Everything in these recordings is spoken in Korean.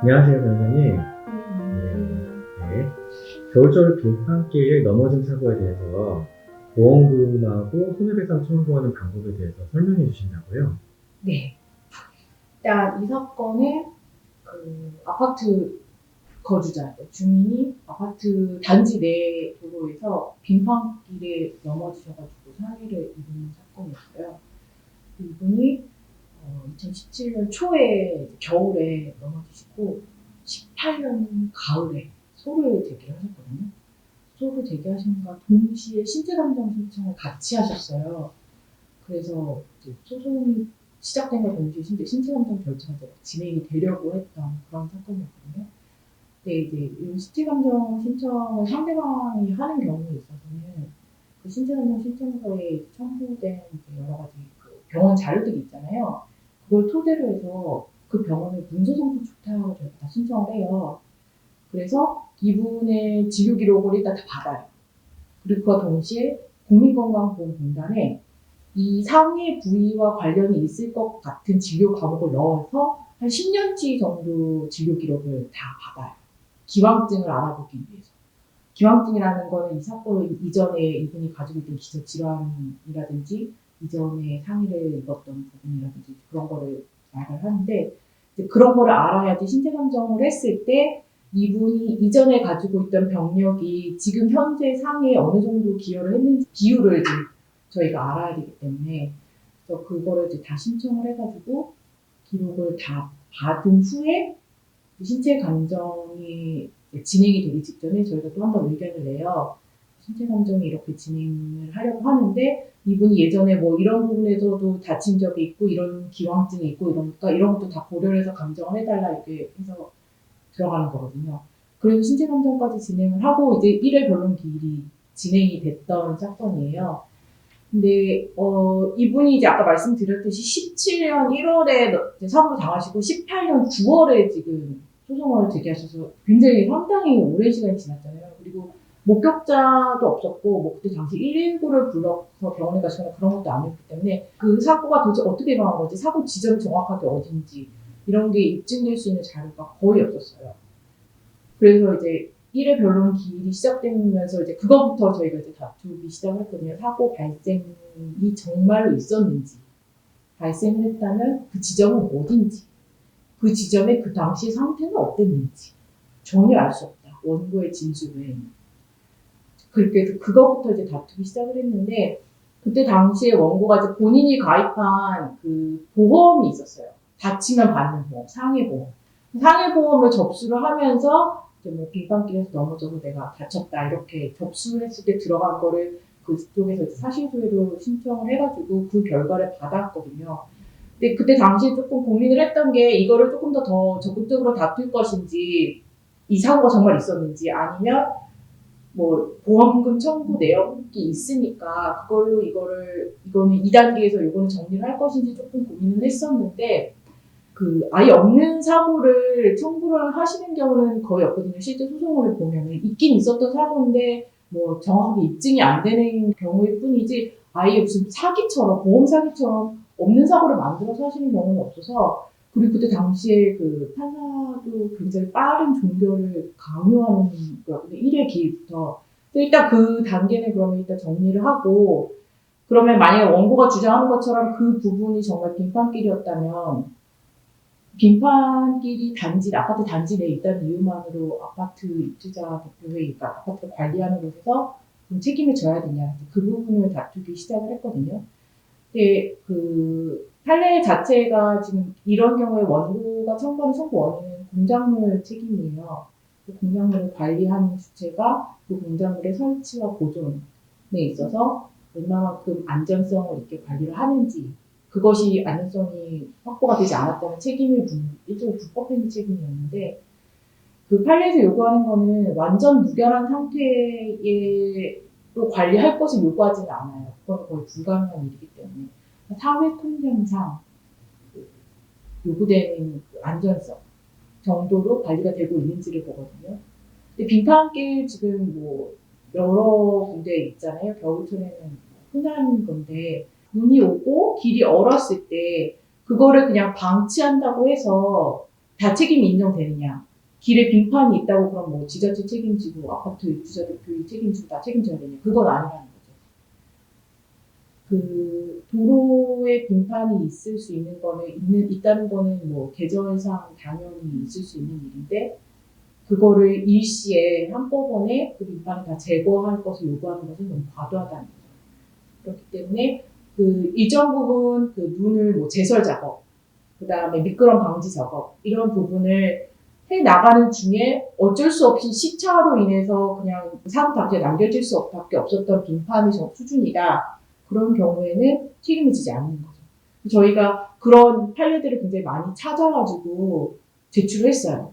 안녕하세요, 변호사님. 안녕하세요. 네. 겨울철 빙판길 넘어짐 사고에 대해서 보험금하고 손해배상 청구하는 방법에 대해서 설명해 주신다고요? 네. 일단 이 사건은 아파트 거주자, 주민이 아파트 단지 내 도로에서 빙판길에 넘어지셔가지고 사례를 입은 사건이었어요. 이분이 2017년 초에 겨울에 넘어지시고 18년 가을에 소를 제기하셨거든요. 소를 제기하신과 동시에 신체감정 신청을 같이 하셨어요. 그래서 이제 소송이 시작된과 동시에 신체감정 절차가 진행이 되려고 했던 그런 사건이었거든요. 근데 이제 이 신체감정 신청을 상대방이 하는 경우에 있어서는 그 신체감정 신청서에 첨부된 여러 가지 그 병원 자료들이 있잖아요. 그걸 토대로 해서 그 병원의 문서성분 초탁을 저희가 다 신청을 해요. 그래서 이분의 진료 기록을 일단 다 받아요. 그리고 그와 동시에 국민건강보험공단에 이 상해 부위와 관련이 있을 것 같은 진료 과목을 넣어서 한 10년치 정도 진료 기록을 다 받아요. 기왕증을 알아보기 위해서. 기왕증이라는 거는 이 사건 이전에 이분이 가지고 있던 기저 질환이라든지 이전에 상해를 입었던 부분이라든지 그런 거를 말을 하는데 그런 거를 알아야지 신체 감정을 했을 때 이분이 이전에 가지고 있던 병력이 지금 현재 상해에 어느 정도 기여를 했는지 비율을 이제 저희가 알아야 되기 때문에 그래서 그거를 이제 다 신청을 해가지고 기록을 다 받은 후에 신체 감정이 진행이 되기 직전에 저희가 또 한 번 의견을 내요. 신체 감정이 이렇게 진행을 하려고 하는데 이분이 예전에 뭐 이런 부분에서도 다친 적이 있고 이런 기왕증이 있고 이러니까 이런 것도 다 고려를 해서 감정을 해달라 이렇게 해서 들어가는 거거든요. 그래서 신체 감정까지 진행을 하고 이제 1회 변론 기일이 진행이 됐던 사건이에요. 근데 이분이 이제 아까 말씀드렸듯이 17년 1월에 사고를 당하시고 18년 9월에 지금 소송을 제기하셔서 굉장히 상당히 오랜 시간이 지났잖아요. 그리고 목격자도 없었고 뭐 그때 당시 119를 불러서 병원에 가시거나 그런 것도 아니었기 때문에 그 사고가 도대체 어떻게 일어난 건지 사고 지점이 정확하게 어딘지 이런 게 입증될 수 있는 자료가 거의 없었어요. 그래서 이제 1회 변론 기일이 시작되면서 이제 그거부터 저희가 이제 다투기 시작을 했거든요. 사고 발생이 정말로 있었는지, 발생을 했다면 그 지점은 어딘지, 그 지점의 그 당시 상태는 어땠는지 전혀 알 수 없다. 원고의 진술 외에는. 그래서 그거부터 이제 다투기 시작을 했는데 그때 당시에 원고가 이제 본인이 가입한 그 보험이 있었어요. 다치면 받는 보험, 상해보험. 상해보험을 접수를 하면서 이제 뭐 빙판길에서 넘어져서 내가 다쳤다 이렇게 접수를 했을 때 들어간 거를 그쪽에서 사실조회도 신청을 해가지고 그 결과를 받았거든요. 근데 그때 당시에 조금 고민을 했던 게 이거를 조금 더 적극적으로 다툴 것인지 이 사고가 정말 있었는지 아니면 뭐 보험금 청구 내역이 있으니까 그걸로 이거는 2단계에서 이거는 정리를 할 것인지 조금 고민을 했었는데 그 아예 없는 사고를 청구를 하시는 경우는 거의 없거든요. 실제 소송을 보면은 있긴 있었던 사고인데 뭐 정확하게 입증이 안 되는 경우일 뿐이지 아예 무슨 사기처럼 보험 사기처럼 없는 사고를 만들어서 하시는 경우는 없어서 그리고 그때 당시에 그 판사도 굉장히 빠른 종결을 강요하는 거였거든요. 1회 기일부터. 일단 그 단계는 그러면 일단 정리를 하고 그러면 만약에 원고가 주장하는 것처럼 그 부분이 정말 빙판길이었다면 빙판길이 단지, 아파트 단지 내에 있다는 이유만으로 아파트 입주자 대표회의, 그러니까 아파트를 관리하는 곳에서 책임을 져야 되냐. 그 부분을 다투기 시작을 했거든요. 근데 그 판례 자체가 지금 이런 경우에 원고가 청구하는 청구 원인은 공작물 책임이에요. 그 공작물을 관리하는 주체가 그 공작물의 설치와 보존에 있어서 얼마만큼 안전성을 있게 관리를 하는지 그것이 안전성이 확보가 되지 않았다면 책임을 묻는 일종의 불법행위 책임이었는데 그 판례에서 요구하는 거는 완전 무결한 상태로 관리할 것을 요구하지는 않아요. 그건 거의 불가능한 일이기 때문에 사회 통념상 요구되는 그 안전성 정도로 관리가 되고 있는지를 보거든요. 근데 빙판길 지금 뭐 여러 군데 있잖아요. 겨울철에는 흔한 건데 눈이 오고 길이 얼었을 때 그거를 그냥 방치한다고 해서 다 책임이 인정되느냐. 길에 빙판이 있다고 그럼 뭐 지자체 책임지고 아파트 입주자들 교육 책임지고 다 책임져야 되냐. 그건 아니라는 거죠. 그 도로에 빙판이 있을 수 있는 거는 있다는 거는 뭐 계절상 당연히 있을 수 있는 일인데 그거를 일시에 한꺼번에 그 빙판을 다 제거할 것을 요구하는 것은 너무 과도하다는 거죠. 그렇기 때문에 그 일정 부분 그 눈을 뭐 제설 작업, 그 다음에 미끄럼 방지 작업 이런 부분을 해 나가는 중에 어쩔 수 없이 시차로 인해서 그냥 사고 당시에 남겨질 수밖에 없었던 빙판의 수준이다. 그런 경우에는 책임을 지지 않는 거죠. 저희가 그런 판례들을 굉장히 많이 찾아가지고 제출을 했어요.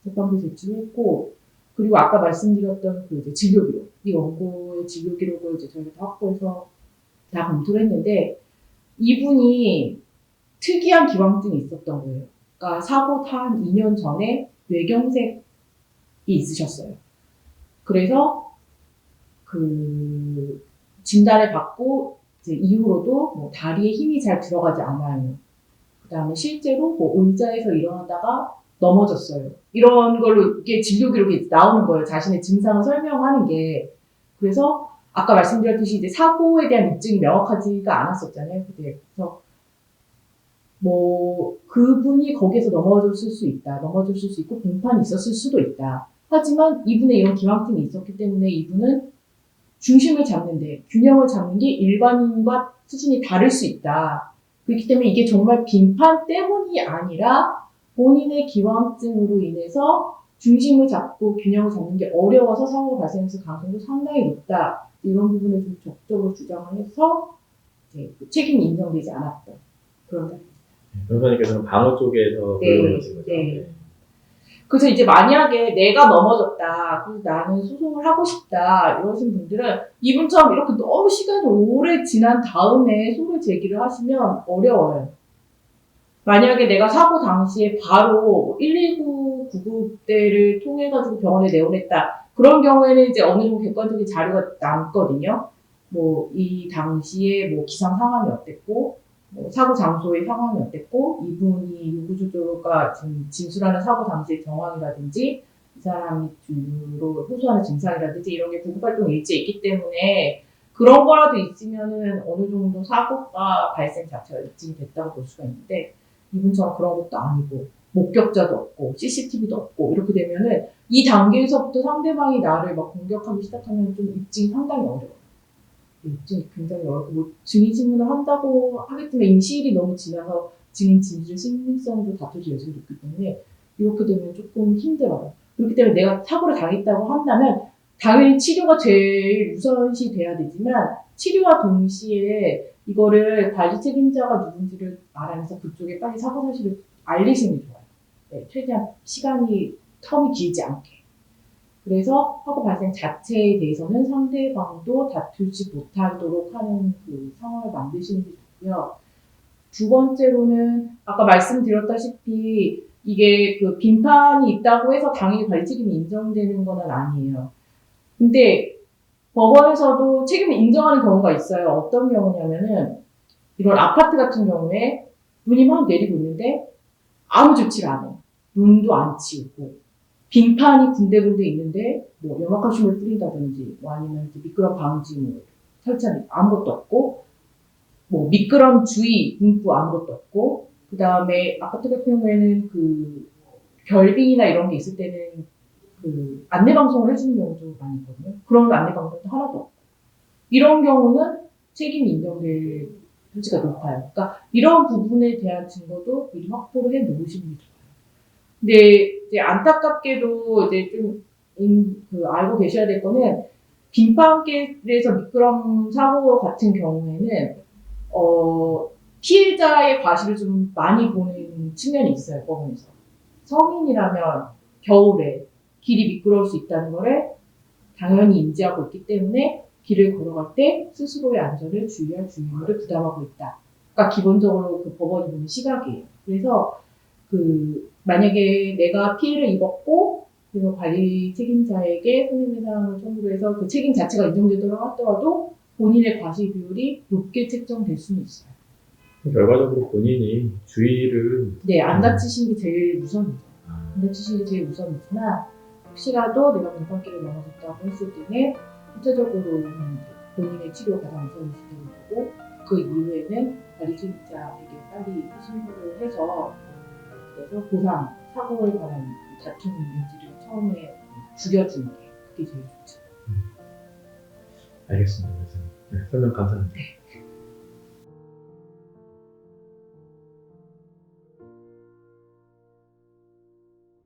재판부 제출했고, 그리고 아까 말씀드렸던 그 이제 진료 기록, 이 원고의 진료 기록을 이제 저희가 다 확보해서 다 검토를 했는데, 이분이 특이한 기왕증이 있었던 거예요. 그러니까 사고 한 2년 전에 뇌경색이 있으셨어요. 그래서 그 진단을 받고 이제 이후로도 뭐 다리에 힘이 잘 들어가지 않아요. 그 다음에 실제로 뭐 의자에서 일어나다가 넘어졌어요. 이런 걸로 이게 진료 기록이 나오는 거예요. 자신의 증상을 설명하는 게. 그래서 아까 말씀드렸듯이 이제 사고에 대한 입증이 명확하지가 않았었잖아요. 그래서 뭐 그분이 거기에서 넘어졌을 수 있다. 넘어졌을 수 있고 빙판이 있었을 수도 있다. 하지만 이분의 이런 기왕증이 있었기 때문에 이분은 중심을 잡는데 균형을 잡는 게 일반인과 수준이 다를 수 있다. 그렇기 때문에 이게 정말 빙판 때문이 아니라 본인의 기왕증으로 인해서 중심을 잡고 균형을 잡는 게 어려워서 사고가 발생했을 가능성도 상당히 높다. 이런 부분을 좀 적극적으로 주장을 해서 이제 책임이 인정되지 않았던 그런 사례입니다. 변호사님께서는 방어 쪽에서 변론하신 거죠. 네. 그래서 이제 만약에 내가 넘어졌다, 그래서 나는 소송을 하고 싶다 이러신 분들은 이분처럼 이렇게 너무 시간이 오래 지난 다음에 소송 제기를 하시면 어려워요. 만약에 내가 사고 당시에 바로 119 구급대를 통해가지고 병원에 내원했다. 그런 경우에는 이제 어느 정도 객관적인 자료가 남거든요. 뭐 이 당시에 뭐 기상 상황이 어땠고, 뭐 사고 장소의 상황이 어땠고, 이분이 요구조조가 지금 진술하는 사고 당시의 정황이라든지, 이 사람이 주로 호소하는 증상이라든지 이런 게 구급활동 일지에 있기 때문에 그런 거라도 있으면은 어느 정도 사고가 발생 자체가 입증이 됐다고 볼 수가 있는데 이분처럼 그런 것도 아니고 목격자도 없고 CCTV도 없고 이렇게 되면은 이 단계에서부터 상대방이 나를 막 공격하기 시작하면 좀 입증이 상당히 어려워요. 입증이 굉장히 어렵고 뭐 증인 신문을 한다고 하겠지만 이미 시일이 너무 지나서 증인 진술 신빙성도 다투질 여지가 있기 때문에 이렇게 되면 조금 힘들어요. 그렇기 때문에 내가 사고를 당했다고 한다면 당연히 치료가 제일 우선시 돼야 되지만 치료와 동시에 이거를 관리 책임자가 누군지를 알아내서 그쪽에 빨리 사고 사실을 알리시는 게 좋아요. 네, 최대한 텀이 길지 않게. 그래서 사고 발생 자체에 대해서는 상대방도 다투지 못하도록 하는 그 상황을 만드시는 게 좋고요. 두 번째로는 아까 말씀드렸다시피 이게 그 빙판이 있다고 해서 당연히 관리 책임이 인정되는 건 아니에요. 근데 법원에서도 책임을 인정하는 경우가 있어요. 어떤 경우냐면은 이런 아파트 같은 경우에 눈이 막 내리고 있는데 아무 조치를 안 해요. 눈도 안 치우고 빙판이 군데군데 있는데 뭐 염화칼슘을 뿌린다든지 뭐 아니면 미끄럼 방지 뭐 설치하는 아무것도 없고 뭐 미끄럼 주의 문구 아무것도 없고 그 다음에 아파트 같은 경우에는 그 결빙이나 이런 게 있을 때는 그 안내 방송을 해주는 경우도 많이 있거든요. 그런 안내 방송도 하나도 없고 이런 경우는 책임이 인정될 소지가 높아요. 그러니까 이런 부분에 대한 증거도 미리 확보를 해 놓으시는 게 좋아요. 근데 이제 안타깝게도 이제 좀 알고 계셔야 될 거는 빙판길에서 미끄럼 사고 같은 경우에는 피해자의 과실을 좀 많이 보는 측면이 있어요, 법원에서. 성인이라면 겨울에 길이 미끄러울 수 있다는 거를 당연히 인지하고 있기 때문에 길을 걸어갈 때 스스로의 안전을 주의할 주의무를 부담하고 있다. 그러니까 기본적으로 그 법원이 보는 시각이에요. 그래서 만약에 내가 피해를 입었고 그래서 관리 책임자에게 손해배상을 청구를 해서 그 책임 자체가 인정되도록 하더라도 본인의 과실 비율이 높게 책정될 수는 있어요. 결과적으로 본인이 주의를 네, 안 다치신 게 제일 우선이죠. 다치시는 게 제일 우선이지만 혹시라도 내가 빙판길을 넘어졌다고 했을 때는 일차적으로는 본인의 치료가 가장 우선이 되는 거고 그 이후에는 관리진자에게 빨리 신고를 해서 그래서 보상, 사고에 관한 다툼 인지를 처음에 줄여주는 게 그게 제일 좋죠. 알겠습니다. 그래서 네, 설명 감사합니다. 네.